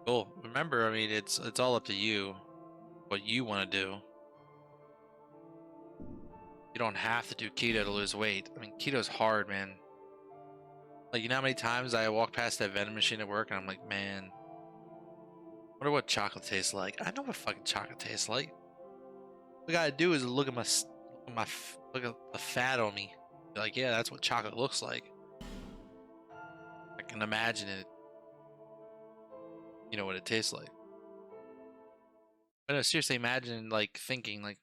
Cool. Remember, I mean, it's all up to you what you want to do. You don't have to do keto to lose weight. I mean, keto's hard, man. Like, you know how many times I walk past that vending machine at work and I'm like, man, wonder what chocolate tastes like. I know what fucking chocolate tastes like. All I gotta do is look at look at the fat on me. Be like, yeah, that's what chocolate looks like. I can imagine it. You know what it tastes like. But no, seriously, imagine like thinking like,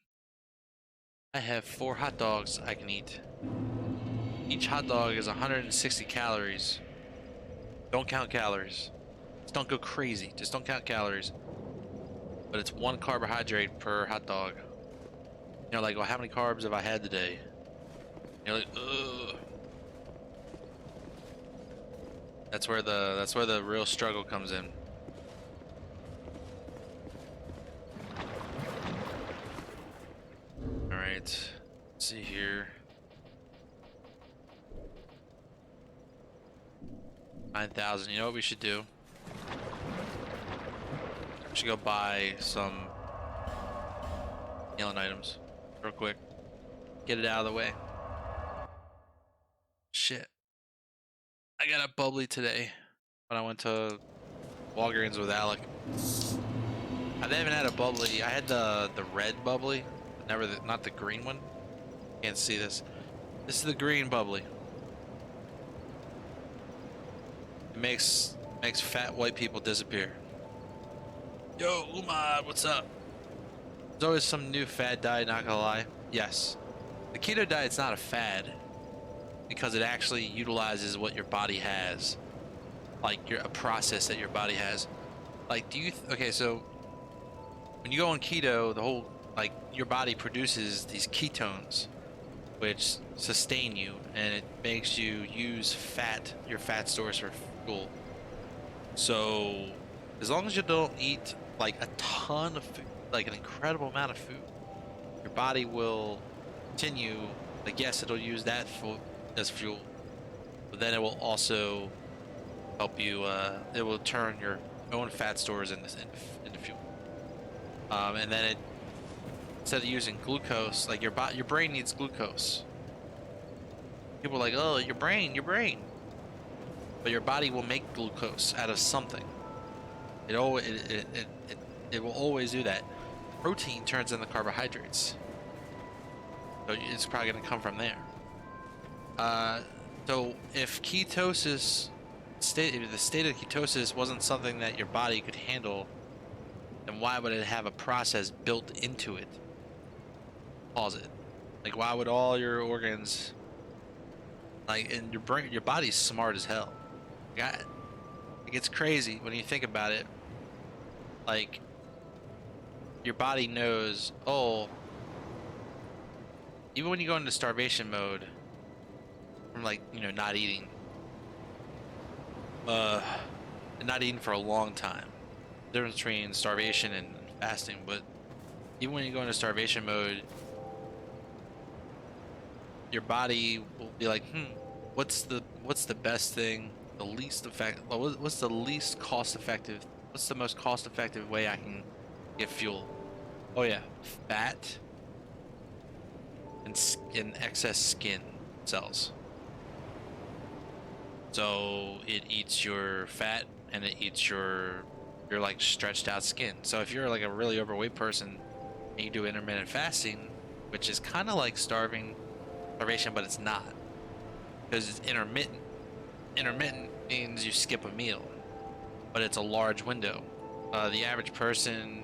I have 4 hot dogs I can eat. Each hot dog is 160 calories. Don't count calories. Just don't go crazy. Just don't count calories. But it's 1 carbohydrate per hot dog. You're like, well, how many carbs have I had today? You're like, ugh. That's where the real struggle comes in. All right, let's see here. 9,000. You know what we should do? We should go buy some healing items real quick. Get it out of the way. Shit. I got a bubbly today when I went to Walgreens with Alec. I haven't had a bubbly. I had the red bubbly, but never not the green one. Can't see this. This is the green bubbly. It makes fat white people disappear. Yo, Umad, what's up? There's always some new fad diet, not gonna lie. Yes. The keto diet's not a fad because it actually utilizes what your body has. Like a process that your body has. Like, okay, so when you go on keto, the whole, like, your body produces these ketones, which sustain you, and it makes you use your fat stores for fuel. So, as long as you don't eat, like, a ton of food, like an incredible amount of food, your body will continue, like, yes, it'll use that as fuel, but then it will also help you, it will turn your own fat stores into fuel. And then instead of using glucose, like your brain needs glucose. People are like, oh, your brain. But your body will make glucose out of something. It will always do that. Protein turns into carbohydrates. So it's probably going to come from there. So if if the state of ketosis wasn't something that your body could handle, then why would it have a process built into it? Pause it. Like, why would all your organs, like, and your brain, your body's smart as hell. Like, it's crazy when you think about it. Like, your body knows, oh, even when you go into starvation mode from, like, not eating, and not eating for a long time. The difference between starvation and fasting, but even when you go into starvation mode, your body will be like, what's the best thing, the least effective, what's the least cost effective, what's the most cost effective way I can get fuel? Oh yeah, fat and excess skin cells. So it eats your fat and it eats your like stretched out skin. So if you're like a really overweight person and you do intermittent fasting, which is kind of like starvation, but it's not, because it's intermittent. Intermittent means you skip a meal, but it's a large window. The average person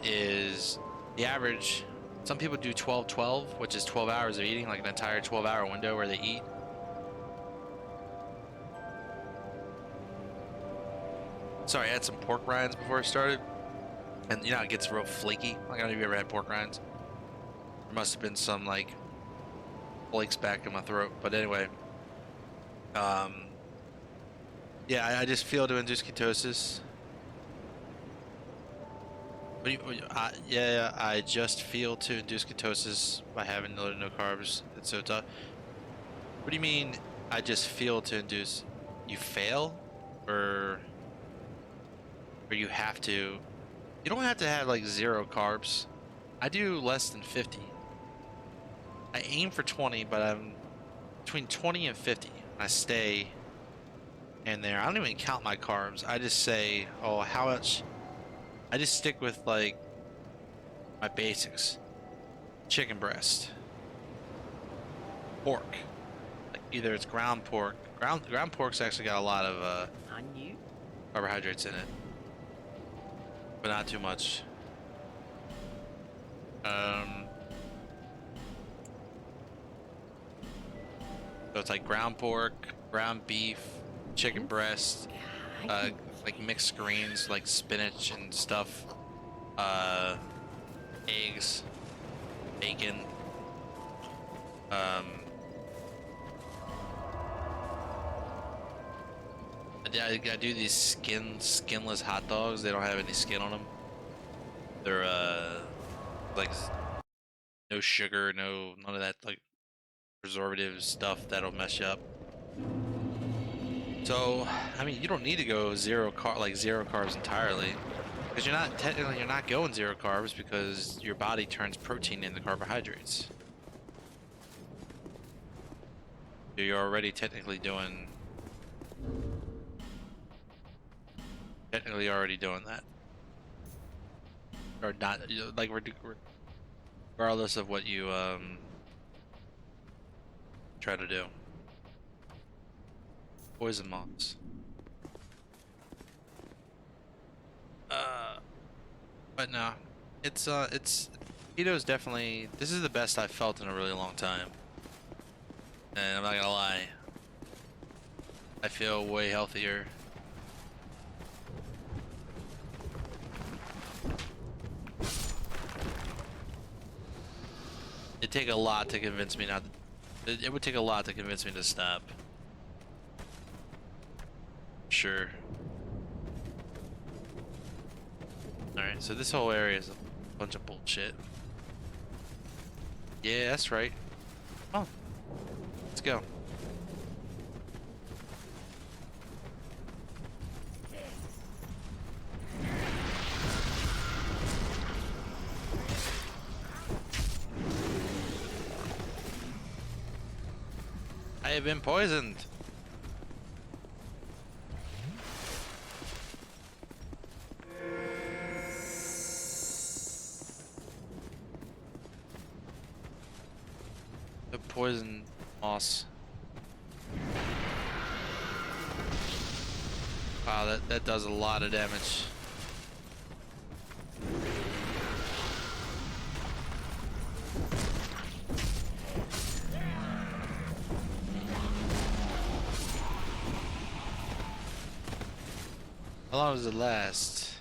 is the average. Some people do 12-12, which is 12 hours of eating, like an entire 12-hour window where they eat. Sorry, I had some pork rinds before I started, and it gets real flaky. Like, I don't know if you ever had pork rinds. There must have been some like flakes back in my throat, but anyway, yeah, I just feel to induce ketosis. Yeah, I just feel to induce ketosis by having no carbs. It's so tough. What do you mean? I just feel to induce? You fail, or where you have to. You don't have to have like 0 carbs. I do less than 50. I aim for 20, but I'm between 20 and 50. I stay in there. I don't even count my carbs. I just say, oh, how much? I just stick with like my basics. Chicken breast, pork. Like either it's ground pork. Ground pork's actually got a lot of carbohydrates in it, but not too much. So it's like ground pork, ground beef, chicken breast, like mixed greens like spinach and stuff, eggs, bacon, I do these skinless hot dogs. They don't have any skin on them. They're like no sugar, none of that like preservative stuff that'll mess you up. So, I mean, you don't need to go zero carbs entirely, because you're not going 0 carbs because your body turns protein into carbohydrates. So you're already technically already doing that, or not, like regardless of what you try to do. Poison moths. But no, it's keto's definitely, this is the best I've felt in a really long time, and I'm not gonna lie, I feel way healthier. It'd take a lot to convince me not to, it would take a lot to convince me to stop. Sure. Alright, so this whole area is a bunch of bullshit. Yeah, that's right. Oh, let's go. I have been poisoned. The poison moss. Wow, that does a lot of damage. How long does it last?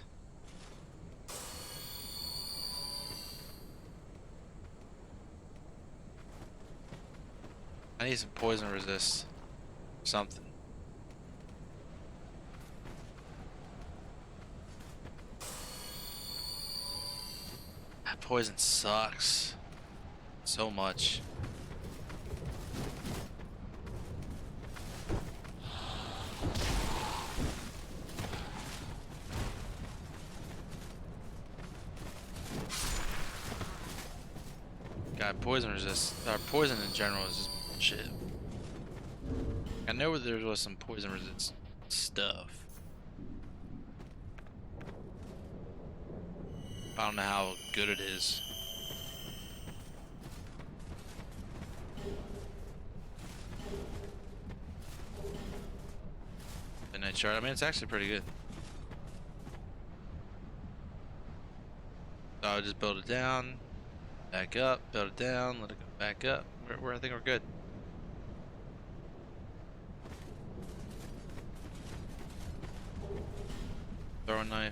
I need some poison resist. Something. That poison sucks. So much. God, poison resist, or poison in general is just shit. I know there was some poison resist stuff. I don't know how good it is. The night chart, I mean, it's actually pretty good. So I'll just build it down, back up, build it down, let it go back up. I think we're good. Throw a knife.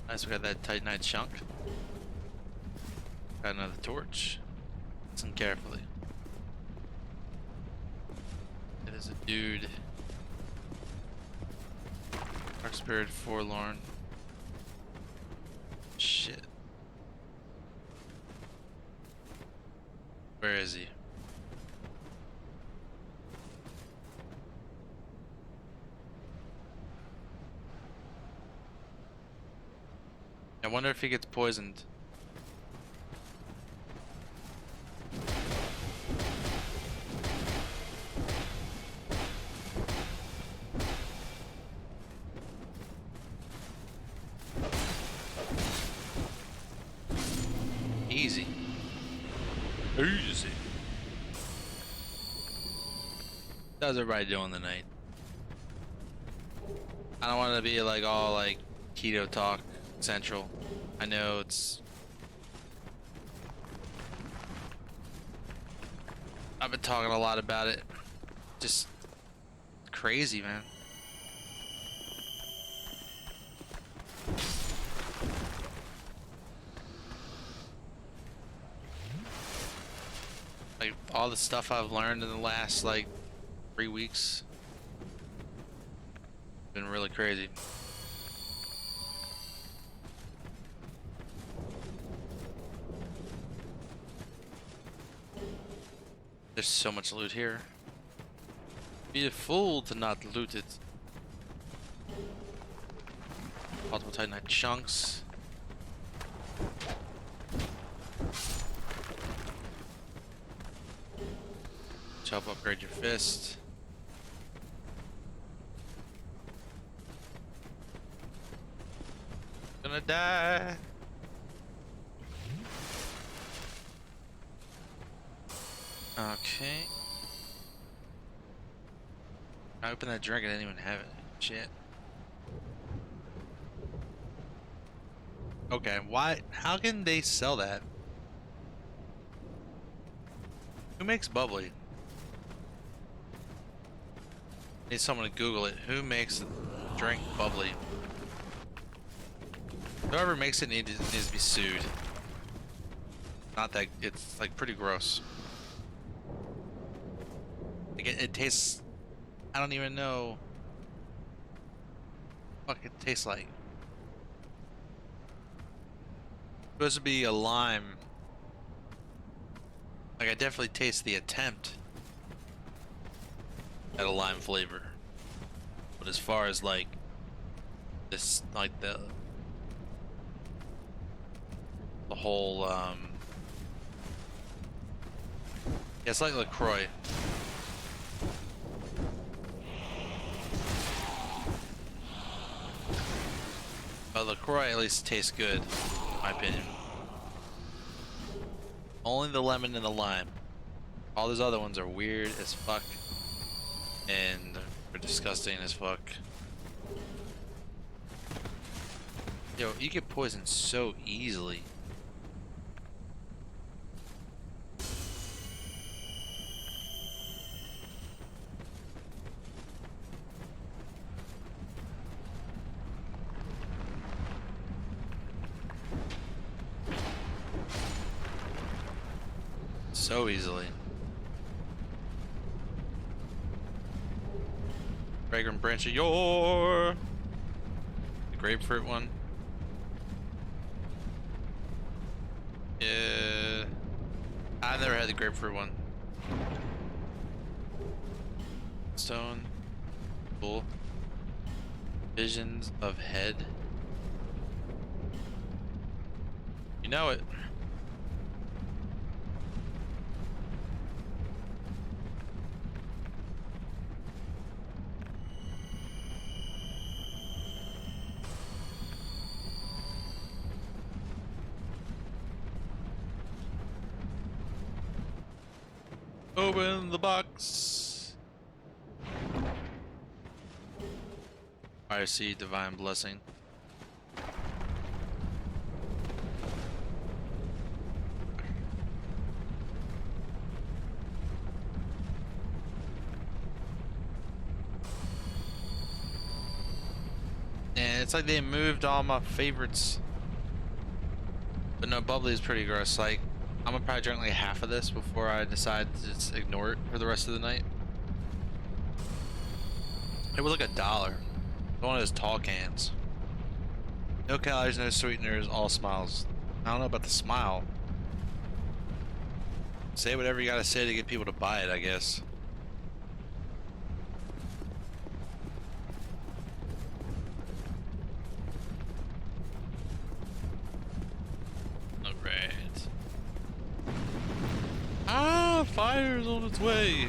Nice, we got that titanite chunk. Got another torch. Listen carefully. It is a dude. Dark Spirit Forlorn. Shit. Where is he? wonder if he gets poisoned. Easy. Easy. How's everybody doing tonight? I don't want to be like all like keto talk central. I know I've been talking a lot about it. Just crazy, man. Like all the stuff I've learned in the last like 3 weeks. Been really crazy. There's so much loot here. Be a fool to not loot it. Multiple Titanite chunks. Help upgrade your fist. Gonna die. Okay. I opened that drink, I didn't even have it. Shit. Okay, why? How can they sell that? Who makes bubbly? Need someone to Google it. Who makes the drink bubbly? Whoever makes it needs to be sued. Not that it's like pretty gross. Like it tastes. I don't even know. What it tastes like. Supposed to be a lime. Like I definitely taste the attempt at a lime flavor, but as far as like this, like the whole yeah, it's like LaCroix. But LaCroix at least tastes good, in my opinion. Only the lemon and the lime. All those other ones are weird as fuck. And they're disgusting as fuck. Yo, you get poisoned so easily. So easily. Fragrant branch of yore. The grapefruit one. Yeah. I've never had the grapefruit one. Stone. Cool. Visions of head. You know it. Open the box. I see divine blessing. And it's like they moved all my favorites. But no, bubbly is pretty gross. Like, I'm gonna probably drink like half of this before I decide to just ignore it for the rest of the night. It was like $1. One of those tall cans. No calories, no sweeteners, all smiles. I don't know about the smile. Say whatever you gotta say to get people to buy it, I guess. fire's on its way.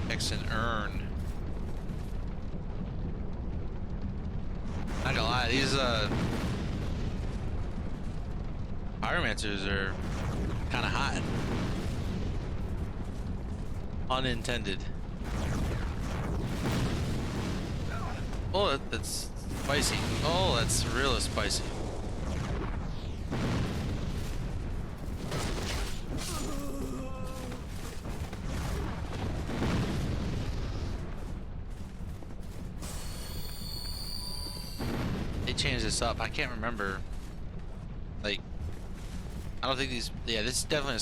X and urn. Not gonna lie, these pyromancers are kind of hot. Unintended. Oh, that's spicy. Oh, that's real spicy. They changed this up. I can't remember. Like, I don't think these. Yeah, this is definitely a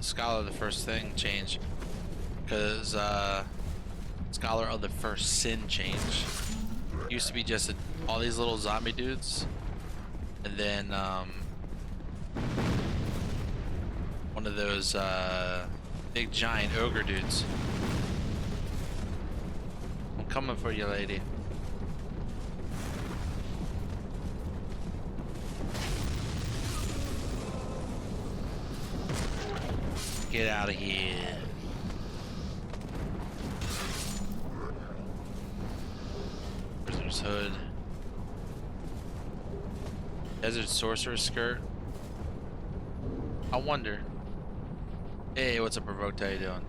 Scholar of the First Thing change. Because Scholar of the First Sin change. Used to be just all these little zombie dudes, and then one of those big giant ogre dudes. I'm coming for you, lady. Get out of here. Prisoner's hood. Desert sorcerer's skirt. I wonder. Hey, what's up, Provoked? How you doing?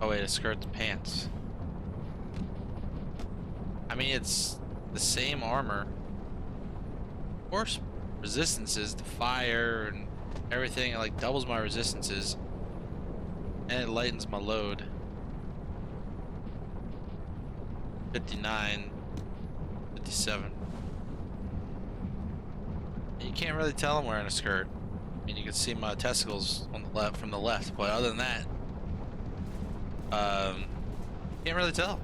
Oh wait, a skirt's pants. I mean, it's the same armor. Of course, resistances to fire and everything. It like doubles my resistances, and it lightens my load. 59, 57. You can't really tell I'm wearing a skirt. I mean, you can see my testicles on the left from the left, but other than that, can't really tell.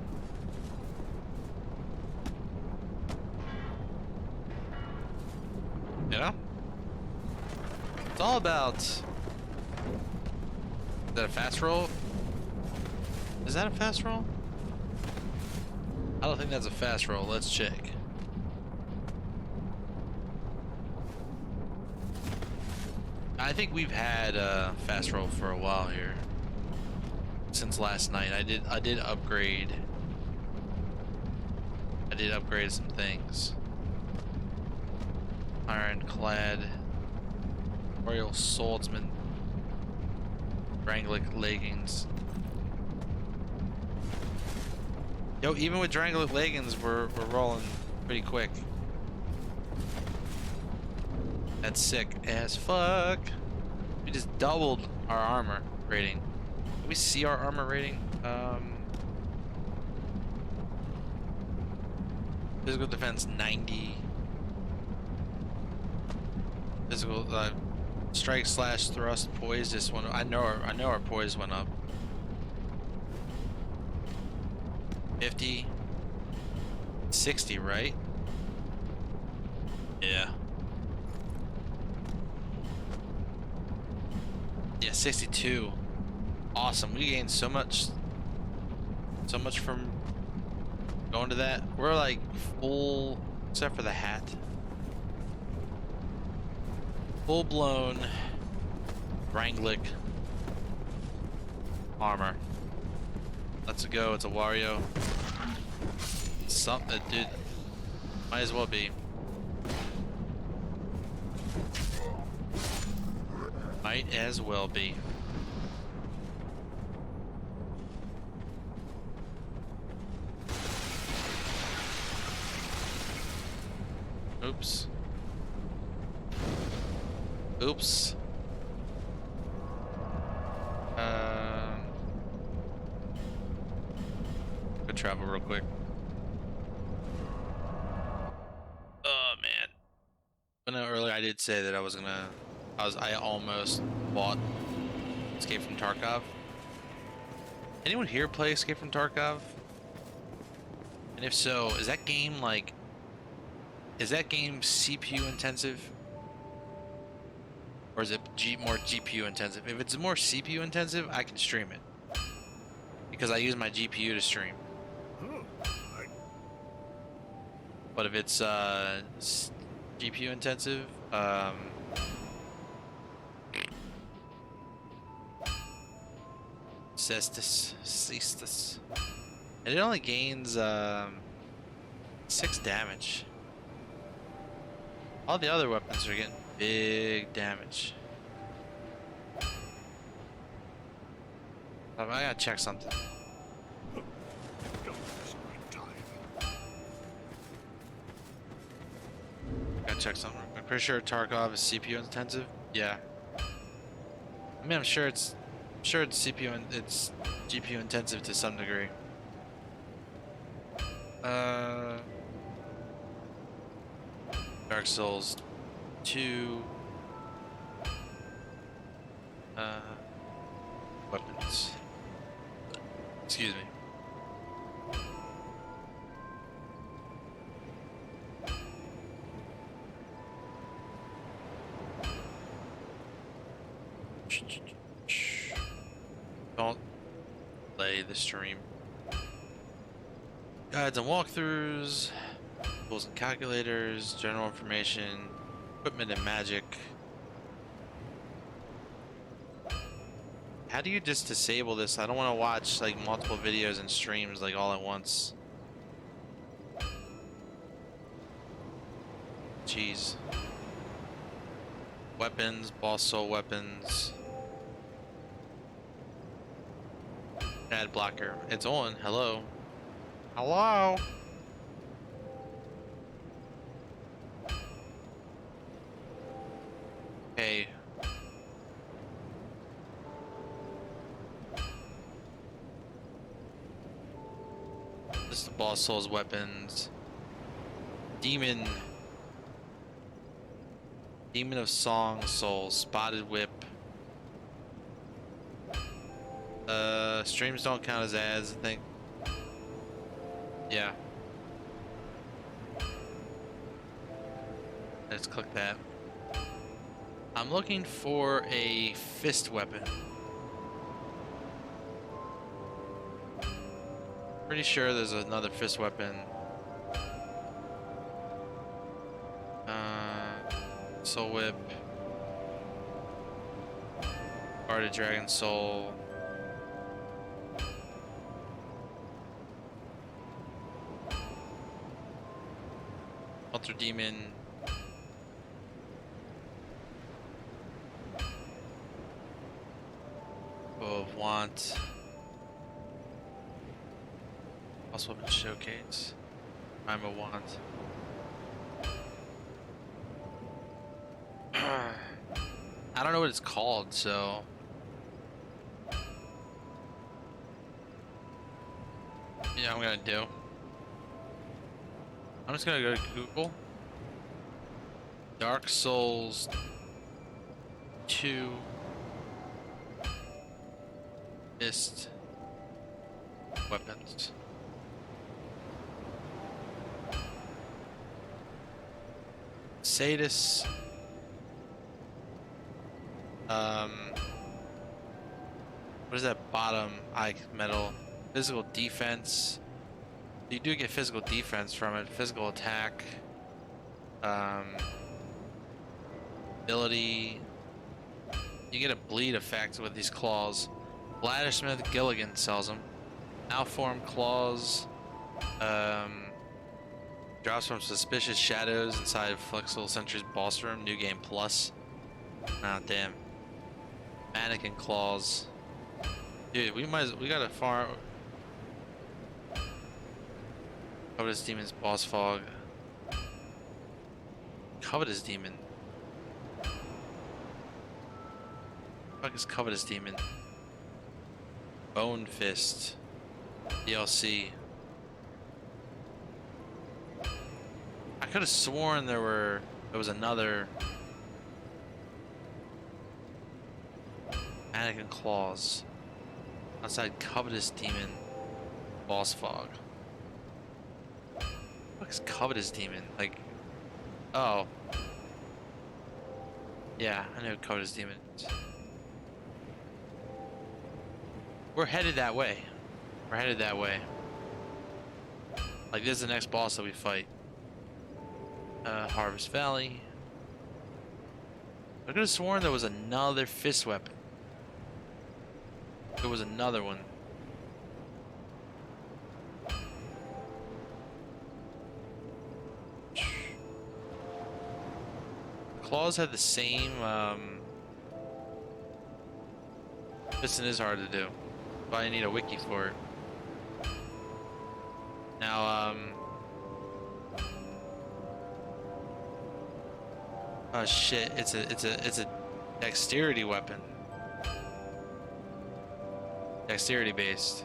You know? It's all about... Is that a fast roll? Is that a fast roll? I don't think that's a fast roll. Let's check. I think we've had a fast roll for a while here. Since last night. I did upgrade. I did upgrade some things. Ironclad, Royal Swordsman, Drangleic leggings. Yo, even with Drangleic leggings, we're rolling pretty quick. That's sick as fuck. We just doubled our armor rating. Can we see our armor rating? Physical defense 90. Physical strike slash thrust poise just went up. I know our poise went up. 50, 60, right? Yeah. Yeah, 62. Awesome. We gained so much from going to that. We're like full, except for the hat. Full blown Drangleic armor. Let's go. It's a Wario. Something, dude. Might as well be. Might as well be. Oops. Oops. Good travel real quick. Oh man. I know earlier I did say that I was gonna I almost bought Escape from Tarkov. Anyone here play Escape from Tarkov? And if so, is that game like CPU intensive? Or is it more GPU intensive? If it's more CPU intensive, I can stream it. Because I use my GPU to stream. But if it's GPU intensive, cestus, and it only gains 6 damage. All the other weapons are getting big damage. I gotta check something. Gotta check something. I'm pretty sure Tarkov is CPU intensive. Yeah. I mean, I'm sure it's CPU and it's GPU intensive to some degree. Dark Souls 2 weapons. Excuse me. Don't delay the stream. Guides and walkthroughs, tools and calculators, general information, equipment and magic. How do you just disable this? I don't want to watch like multiple videos and streams like all at once. Jeez. Weapons, boss soul weapons. Ad blocker. It's on. Hello. Hello. Okay. This is the boss soul's weapons. Demon of Song Soul, Spotted Whip. Streams don't count as ads, I think. Yeah. Let's click that. I'm looking for a fist weapon. Pretty sure there's another fist weapon. Soul Whip. Guarded Dragon Soul. Ultra Demon. Bow of Want. Also Weapon Showcase. Prime of Want. I don't know what it's called, so yeah, I'm gonna do. I'm just gonna go to Google. Dark Souls 2 fist weapons. Sadis. What is that bottom eye metal? Physical defense. You do get physical defense from it. Physical attack. Ability. You get a bleed effect with these claws. Bladdersmith Gilligan sells them. Malformed claws. Drops from suspicious shadows inside Flexible Sentry's boss room. New game plus. Ah, damn. Mannequin claws. Dude, we gotta farm. Covetous Demon's boss fog. Covetous Demon. Fuck is Covetous Demon? Bone Fist. DLC. I could have sworn there was another Mannequin Claws outside Covetous Demon boss fog. What is Covetous Demon? Like, oh, yeah, I know Covetous Demon is. We're headed that way. We're headed that way. Like, this is the next boss that we fight. Harvest Valley. I could have sworn there was another fist weapon. There was another one. Claws had the same. Piston is hard to do, but I need a wiki for it. Now, oh shit! It's a dexterity weapon. Dexterity based.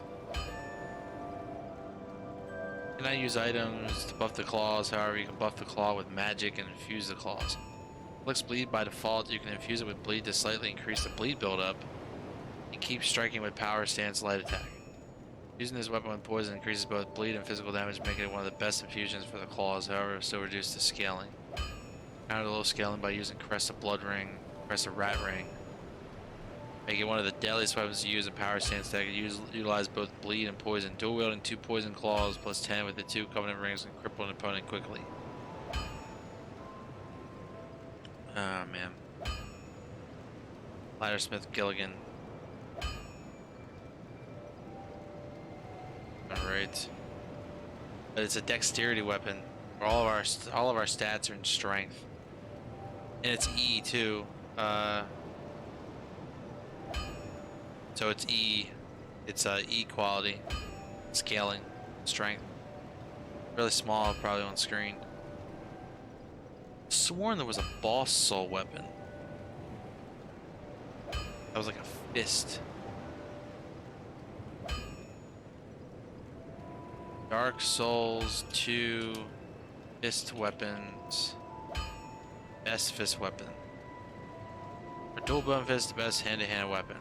Can I use items to buff the claws? However, you can buff the claw with magic and infuse the claws. Flicks bleed by default. You can infuse it with bleed to slightly increase the bleed buildup. And keep striking with power stance light attack. Using this weapon with poison increases both bleed and physical damage, making it one of the best infusions for the claws. However, still reduced the scaling. Counter the low scaling by using Crest of Blood Ring, Crest of Rat Ring. Make it one of the deadliest weapons to use in power stance attack. Utilize both bleed and poison. Dual wielding 2 poison claws plus 10 with the 2 covenant rings and cripple an opponent quickly. Oh man. Lighter-Smith Gilligan. Alright. But it's a dexterity weapon. All of our stats are in strength. And it's E too. So it's E. It's E quality. Scaling. Strength. Really small, probably on screen. Sworn there was a boss soul weapon. That was like a fist. Dark Souls 2 fist weapons. Best fist weapon. A dual bone fist, the best hand-to-hand weapon.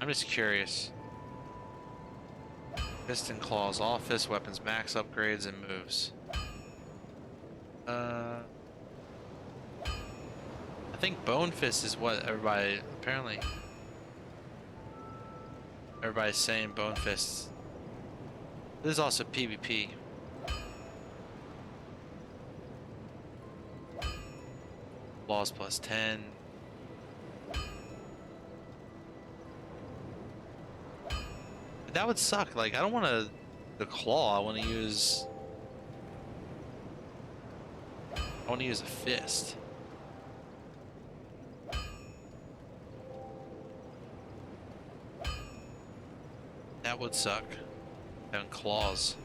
I'm just curious. Fist and claws, all fist weapons, max upgrades and moves. I think bone fist is what everybody apparently. Everybody's saying bone fists. This is also PvP. Claws plus 10. That would suck. Like, I don't want the claw. I want to use a fist. That would suck. Having claws.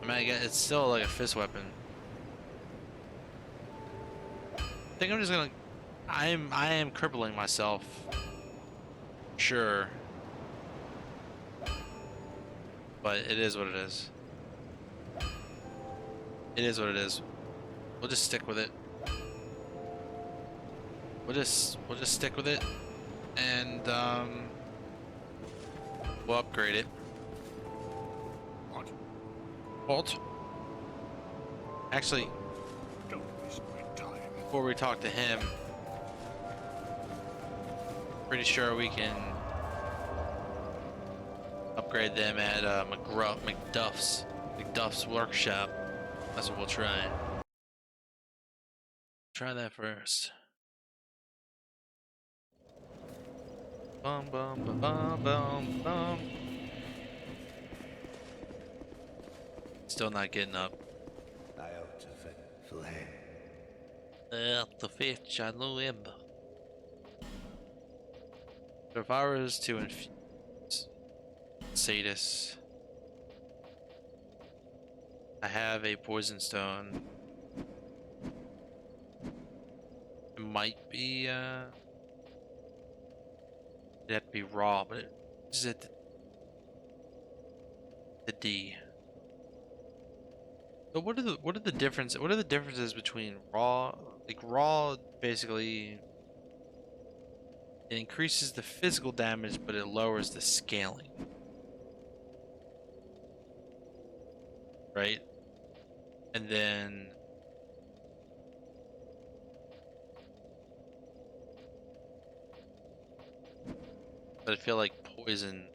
I mean, I guess it's still like a fist weapon. I think I'm just gonna. I am crippling myself. Sure. But it is what it is. It is what it is. We'll just stick with it. We'll just stick with it, and we'll upgrade it. What? Actually, before we talk to him, pretty sure we can upgrade them at McDuff's workshop. That's what we'll try. Try that first. Bum bum bum bum bum bum. Still not getting up. I ought to flame. The fetch I November. So if I was to infuse Sadis, I have a poison stone. It might be it'd have to be raw, but it is it the D. So what are the differences between raw? Like raw basically it increases the physical damage but it lowers the scaling. Right? And then but I feel like poison